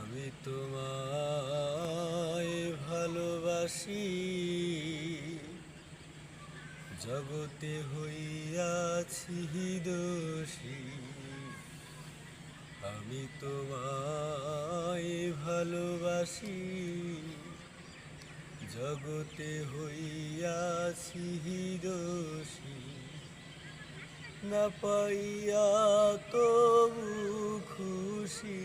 আমি তোমায় ভালোবাসি, জগতে হইয়াছি দোষী। আমি তোমায় ভালোবাসি, জগতে হইয়াছি দোষী। না পাইয়া তবু খুশি,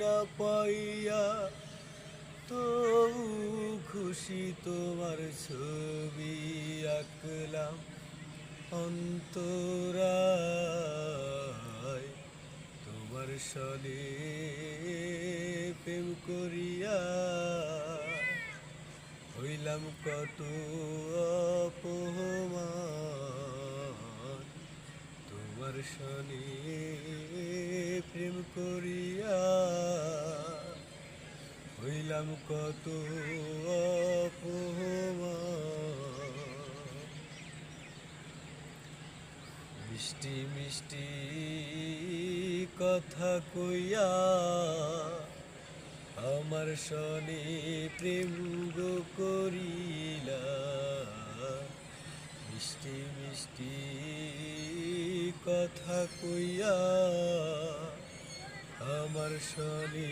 না পাইয়া তবু খুশি। তোমার ছবি আঁকলাম অন্তরায়, তোমার সনে প্রেম করিয়া হইলাম কত অপমান। তোমার সনে প্রেম করিয়া হইলাম কত অপমান। মিষ্টি মিষ্টি কথা কইয়া আমার সনে প্রেম গো করিলা। মিষ্টি মিষ্টি কথা কইয়া আমার সনে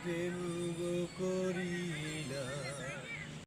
প্রেম গো করিলা।